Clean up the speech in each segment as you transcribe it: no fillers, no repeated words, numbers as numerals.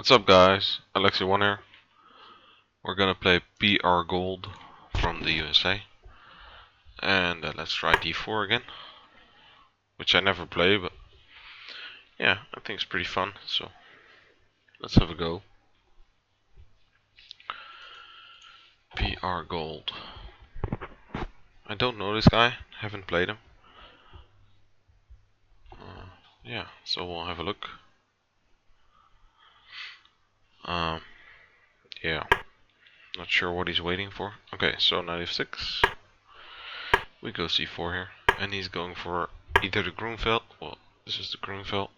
What's up, guys? alexy1 here. We're gonna play prgold from the USA. And let's try d4 again. Which I never play, but yeah, I think it's pretty fun. So let's have a go. prgold. I don't know this guy, haven't played him. Yeah, so we'll have a look. Yeah, not sure what he's waiting for. Okay, so knight f6. We go c4 here, and he's going for either the Groenveld. Well, this is the Groenveld.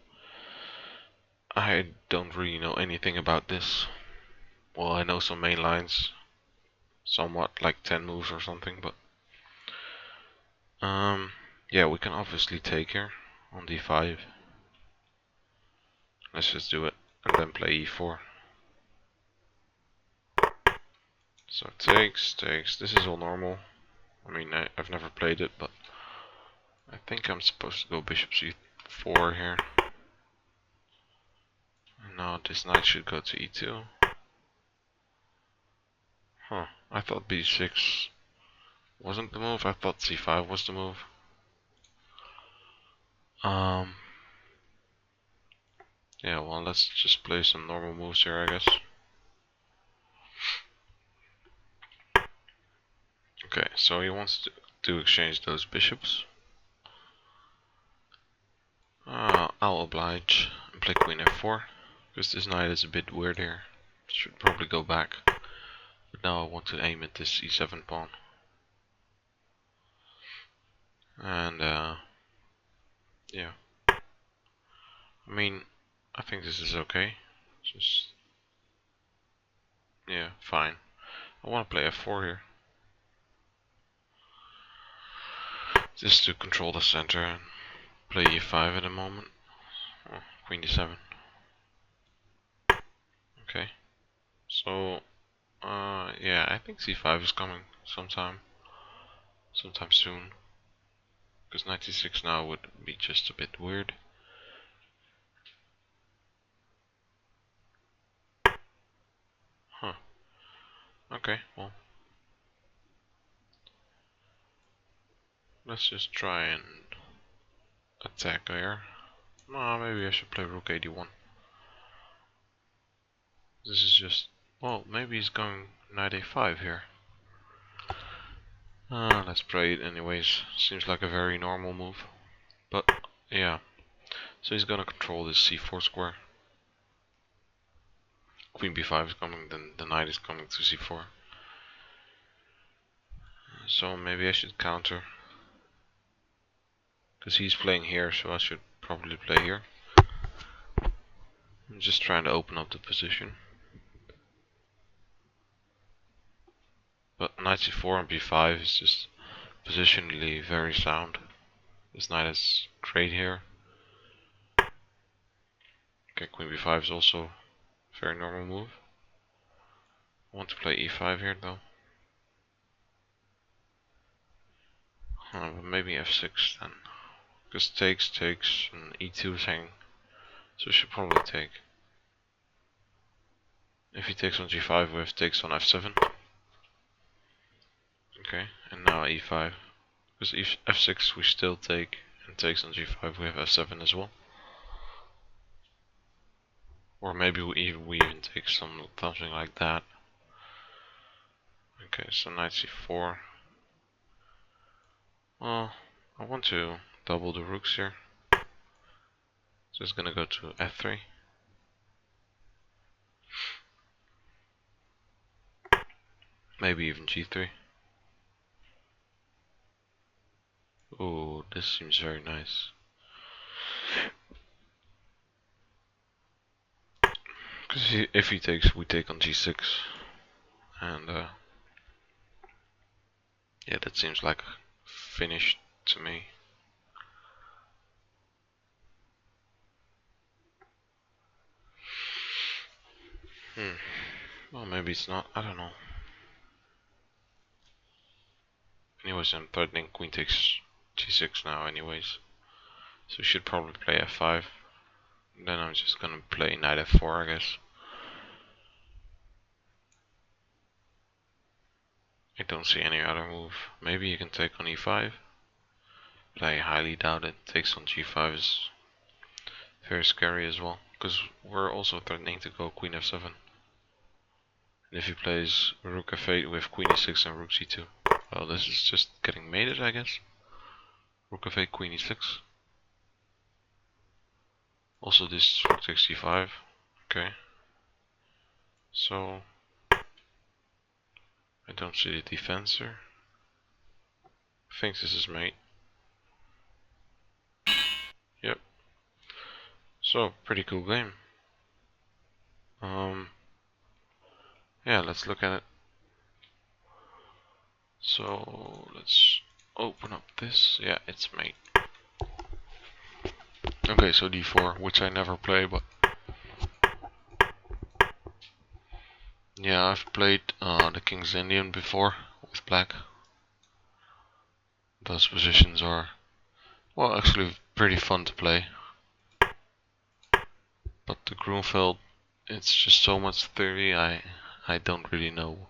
I don't really know anything about this. Well, I know some main lines, somewhat like 10 moves or something, but yeah, we can obviously take here on d5. Let's just do it and then play e4. So takes. This is all normal. I mean, I've never played it, but I think I'm supposed to go bishop c4 here. And now this knight should go to e2. Huh, I thought b6 wasn't the move. I thought c5 was the move. Yeah, well, let's just play some normal moves here, I guess. Okay, so he wants to exchange those bishops. I'll oblige and play queen f4, because this knight is a bit weird here. Should probably go back. But now I want to aim at this e7 pawn. And yeah. I mean, I think this is okay. Just, yeah, fine. I want to play f4 here. Just to control the center and play e5 at the moment. Oh, queen d7. Okay. So, yeah, I think c5 is coming sometime soon. Because knight c6 now would be just a bit weird. Huh. Okay, well. Let's just try and attack there. No, maybe I should play rook 81. This is just... Well, maybe he's going knight a5 here. Let's play it anyways. Seems like a very normal move. But, yeah. So he's gonna control this c4 square. Queen b5 is coming, then the knight is coming to c4. So maybe I should counter. Because he's playing here, so I should probably play here. I'm just trying to open up the position. But knight c4 and b5 is just positionally very sound. This knight is great here. Okay, queen b5 is also a very normal move. I want to play e5 here though. But maybe f6 then. Because takes, and e2 is hanging. So I should probably take. If he takes on g5, we have takes on f7. Okay, and now e5. Because f6 we still take, and takes on g5 we have f7 as well. Or maybe we even take something like that. Okay, so knight c4. Well, I want to double the rooks here. So it's gonna go to f3. Maybe even g3. Oh, this seems very nice. Because if he takes, we take on g6. And yeah, that seems like finished to me. Well, maybe it's not. I don't know. Anyways, I'm threatening queen takes g6 now anyways. So we should probably play f5. Then I'm just gonna play knight f4, I guess. I don't see any other move. Maybe you can take on e5, but I highly doubt it. Takes on g5 is very scary as well, because we're also threatening to go queen f7. And if he plays rook f8 with queen e6 and rook c2, well, this is just getting mated, I guess. Rook f8, queen e6. Also, this rook takes c5. Okay. So I don't see the defense here. I think this is mate. Yep. So pretty cool game. Yeah, let's look at it. So let's open up this. Yeah, it's mate. Okay, so d4, which I never play, but yeah, I've played the King's Indian before with black. Those positions are, well, actually pretty fun to play. But the Grunfeld, it's just so much theory. I don't really know.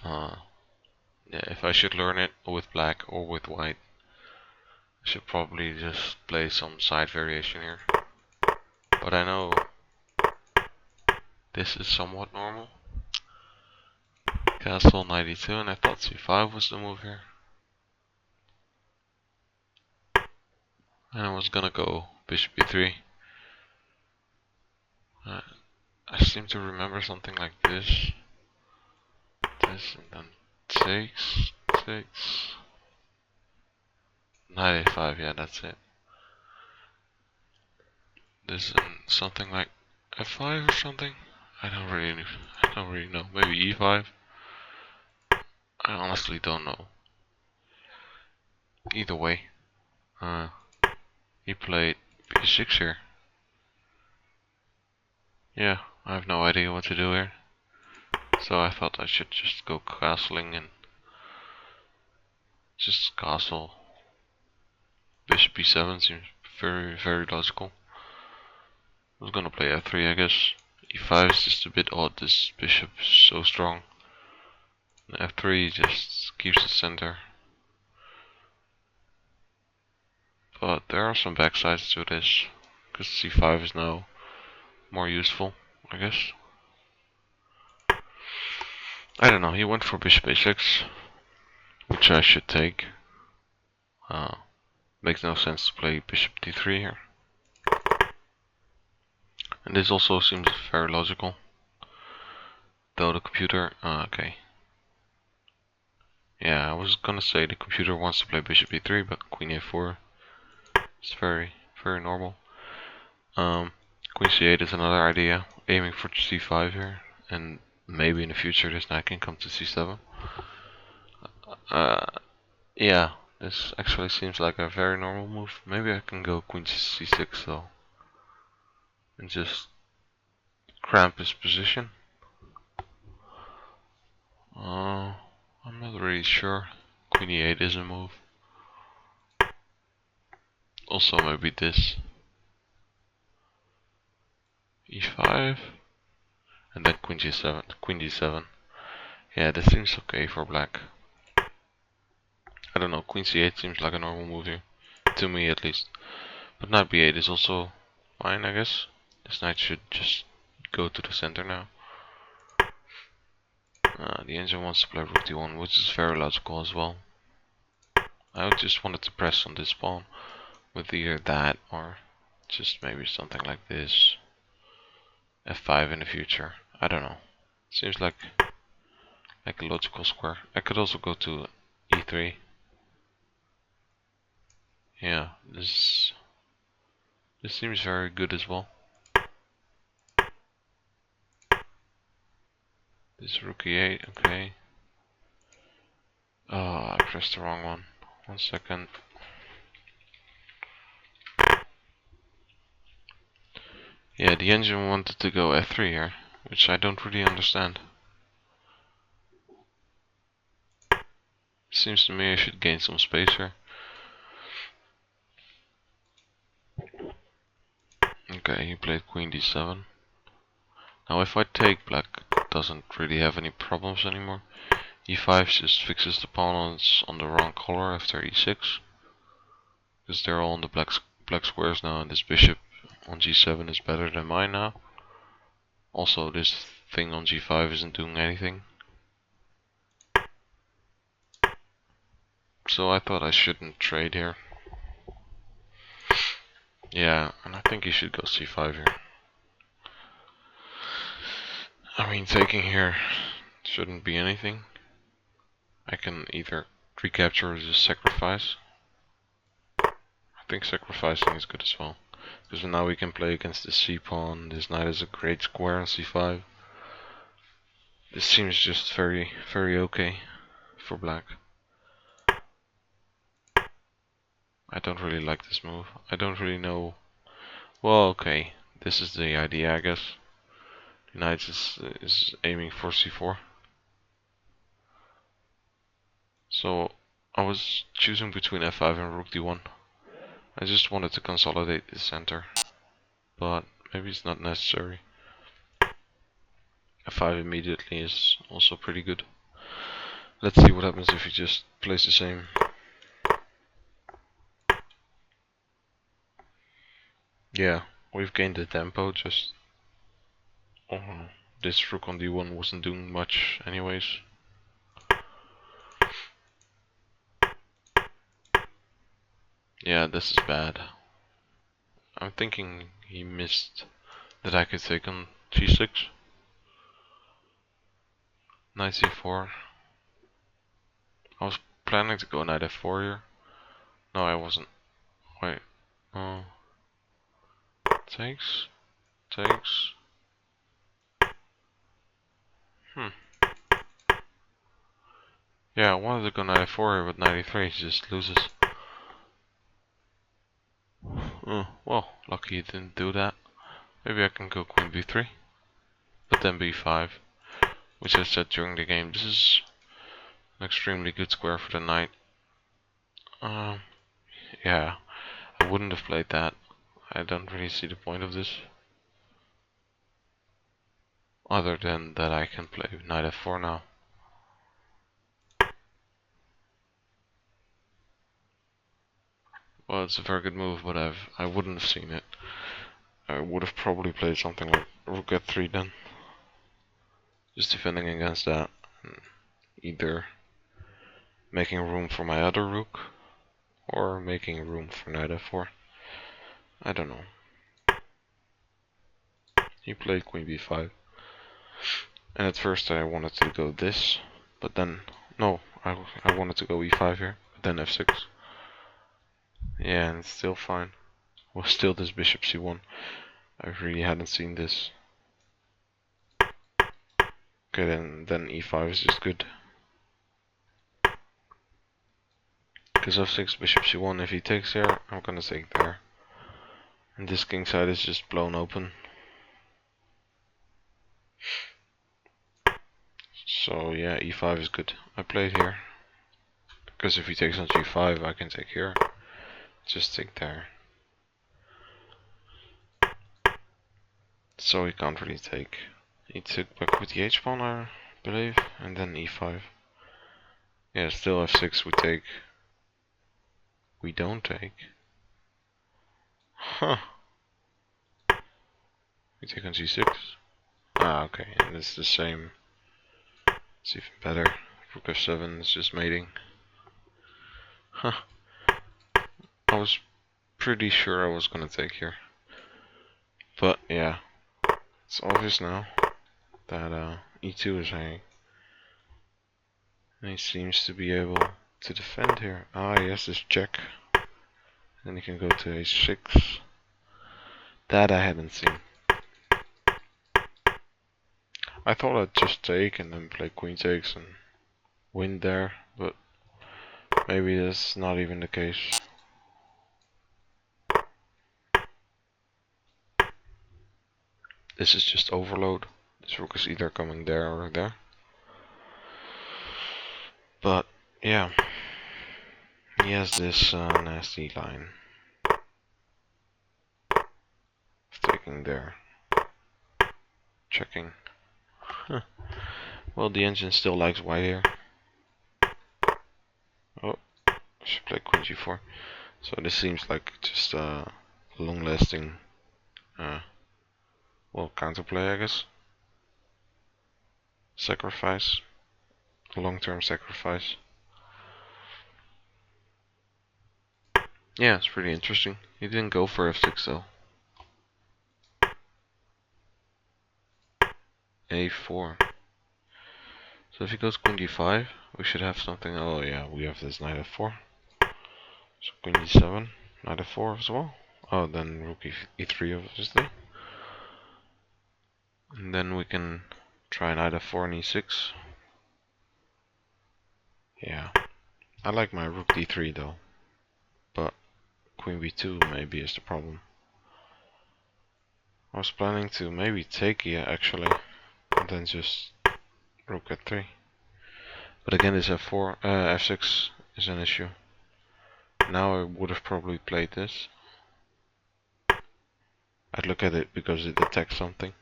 Yeah, if I should learn it with black or with white, I should probably just play some side variation here. But I know this is somewhat normal. Castle 92, and I thought c5 was the move here. And I was gonna go bishop e3. I seem to remember something like this. This, and then takes, knight a5, yeah, that's it. This and something like f5 or something. I don't really know. Maybe e5. I honestly don't know. Either way, he played b6 here. Yeah, I have no idea what to do here. So I thought I should just go castling and just castle. Bishop b7 seems very logical. I was gonna play f3, I guess. e5 is just a bit odd, this bishop is so strong. And f3 just keeps the center. But there are some backsides to this, because c5 is now more useful, I guess. I don't know, he went for bishop a6, which I should take. Makes no sense to play bishop d3 here. And this also seems very logical. Though the computer, okay. Yeah, I was gonna say the computer wants to play bishop e3, but queen a4 is very normal. Queen c8 is another idea, aiming for c5 here, and maybe in the future this knight can come to c7. Yeah, this actually seems like a very normal move. Maybe I can go queen c6 though, and just cramp his position. I'm not really sure. Queen e8 is a move. Also maybe this. e5, and then queen g7, queen d7. Yeah, this seems okay for black. I don't know, queen c8 seems like a normal move here, to me at least. But knight b8 is also fine, I guess. This knight should just go to the center now. The engine wants to play rook d1, which is very logical as well. I just wanted to press on this pawn with either that or just maybe something like this. f5 in the future. I don't know. Seems like a logical square. I could also go to e3. Yeah, this seems very good as well. This rook e8, okay. Oh, I pressed the wrong one. 1 second. Yeah, the engine wanted to go f3 here, which I don't really understand. Seems to me I should gain some space here. Okay, he played queen d7. Now if I take, black doesn't really have any problems anymore. e5 just fixes the pawns on the wrong color after e6, because they're all on the black squares now, and this bishop on g7 is better than mine now. Also, this thing on g5 isn't doing anything. So I thought I shouldn't trade here. Yeah, and I think he should go c5 here. I mean, taking here shouldn't be anything. I can either recapture or just sacrifice. I think sacrificing is good as well, because now we can play against the c-pawn. This knight is a great square on c5. This seems just very okay for black. I don't really like this move. I don't really know. Well, okay, this is the idea, I guess. The knight is aiming for c4. So I was choosing between f5 and rook d1. I just wanted to consolidate the center, but maybe it's not necessary. f5 immediately is also pretty good. Let's see what happens if he just plays the same. Yeah, we've gained the tempo. Just this rook on d1 wasn't doing much anyways. Yeah, this is bad. I'm thinking he missed that I could take on g6. Knight c4. I was planning to go knight f4 here. No, I wasn't. Wait. Oh. Takes. Takes. Yeah, I wanted to go knight f4 here, but knight e3 just loses. Well, lucky he didn't do that. Maybe I can go queen b3, but then b5, which I said during the game. This is an extremely good square for the knight. Yeah, I wouldn't have played that. I don't really see the point of this, other than that I can play knight f4 now. Well, it's a very good move, but I wouldn't have seen it. I would have probably played something like rook f3 then, just defending against that, either making room for my other rook or making room for knight f4. I don't know. He played queen b5, and at first I wanted to go this, but then no, I wanted to go e5 here, but then f6. Yeah, and it's still fine. Well, still this bishop c1. I really hadn't seen this. Okay, then e5 is just good. Because f6, bishop c1, if he takes here, I'm gonna take there. And this king side is just blown open. So yeah, e5 is good. I played here. Because if he takes on g5, I can take here. Just take there. So he can't really take. He took back with the h-pawn, I believe, and then e5. Yeah, still f6 we take. We don't take. Huh. We take on g6. Ah, okay, and it's the same. It's even better. Rook f7 is just mating. Huh. I was pretty sure I was gonna take here. But yeah, it's obvious now that e2 is hanging. And he seems to be able to defend here. Ah, yes, this check. Then he can go to h6. That I hadn't seen. I thought I'd just take and then play queen takes and win there, but maybe that's not even the case. This is just overload. This rook is either coming there or there. But yeah, he has this nasty line. Taking there. Checking. Huh. Well, the engine still likes white here. Should play queen g4. So this seems like just a long-lasting, well, counterplay, I guess. Sacrifice, a long-term sacrifice. Yeah, it's pretty interesting. He didn't go for f6 though. a4. So if he goes queen d5, we should have something. Oh yeah, we have this knight f4. So queen d7, knight f4 as well. Oh, then rook e3 obviously. And then we can try knight f4 and e6. Yeah, I like my rook d3 though, but queen b2 maybe is the problem. I was planning to maybe take here actually, and then just rook at 3. But again, this f4, f6 is an issue. Now I would have probably played this. I'd look at it because it attacks something.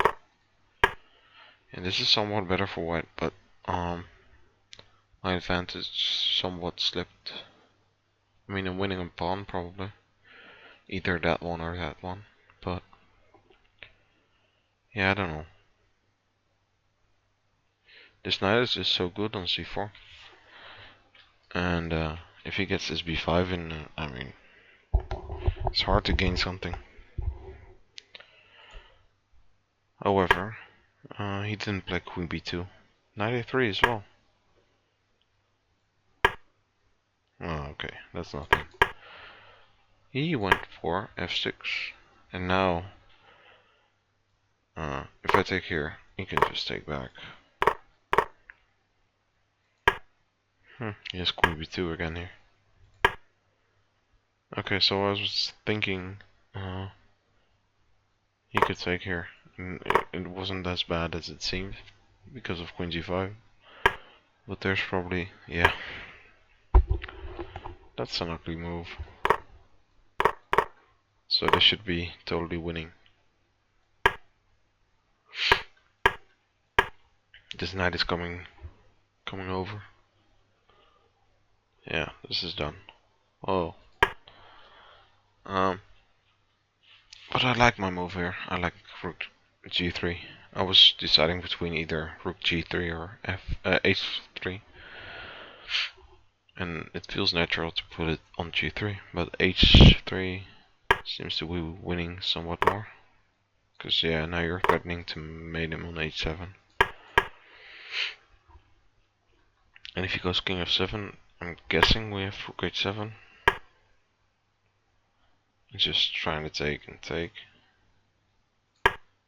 And this is somewhat better for white, but my advantage somewhat slipped. I mean, I'm winning a pawn probably. Either that one or that one. But yeah, I don't know. This knight is just so good on c4. And if he gets this b5 in, I mean, it's hard to gain something. However, he didn't play queen b2. Knight a3 as well. Oh, okay, that's nothing. He went for f6. And now, if I take here, he can just take back. He has queen b2 again here. Okay, so I was thinking he could take here. And it wasn't as bad as it seemed because of queen g5. But there's probably, yeah. That's an ugly move. So this should be totally winning. This knight is coming over. Yeah, this is done. Oh. But I like my move here. I like rook g3. I was deciding between either rook g3 or h3. And it feels natural to put it on g3, but h3 seems to be winning somewhat more. Because yeah, now you're threatening to mate him on h7. And if he goes king f7, I'm guessing we have rook h7. Just trying to take and take.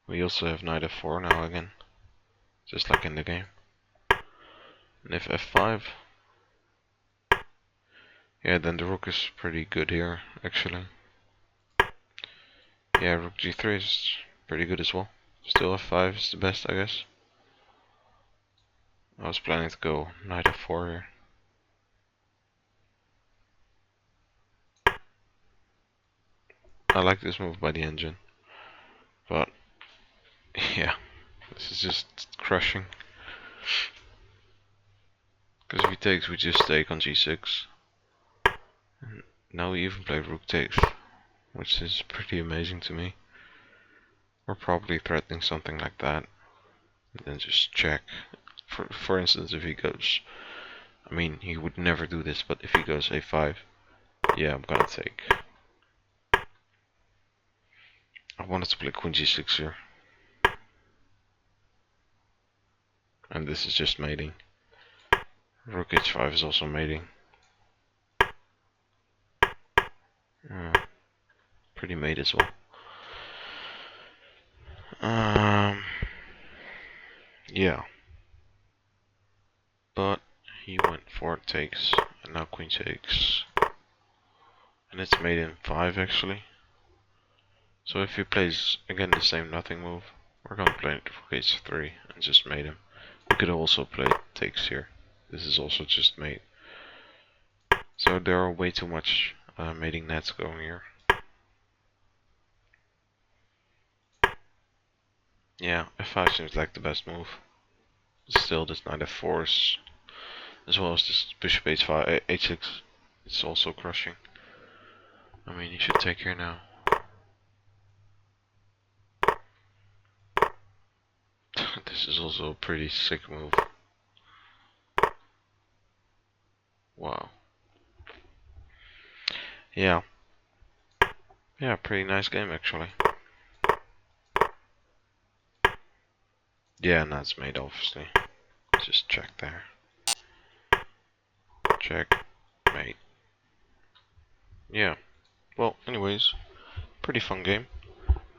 We also have knight f4 now again, just like in the game. And if f5, yeah, then the rook is pretty good here, actually. Yeah, rook g3 is pretty good as well. Still f5 is the best, I guess. I was planning to go knight f4 here. I like this move by the engine, but yeah, this is just crushing. Because if he takes, we just take on g6. And now we even play rook takes, which is pretty amazing to me. We're probably threatening something like that, and then just check. For instance, if he goes, I mean, he would never do this, but if he goes a5, yeah, I'm gonna take. I wanted to play queen g6 here. And this is just mating. Rook h5 is also mating. Pretty mate as well. Yeah. But he went for takes, and now queen takes. And it's mate in 5 actually. So if he plays again the same nothing move, we're gonna play rook h3 and just mate him. We could also play takes here. This is also just mate. So there are way too much mating nets going here. Yeah, f5 seems like the best move. Still, this knight f4 is, as well as this bishop h5, h6, It's also crushing. I mean, you should take here now. This is also a pretty sick move. Wow. Yeah. Yeah, pretty nice game actually. Yeah, and that's made obviously. Just check there. Check. Mate. Yeah. Well, anyways, pretty fun game.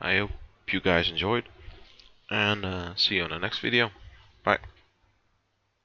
I hope you guys enjoyed. And see you on the next video. Bye.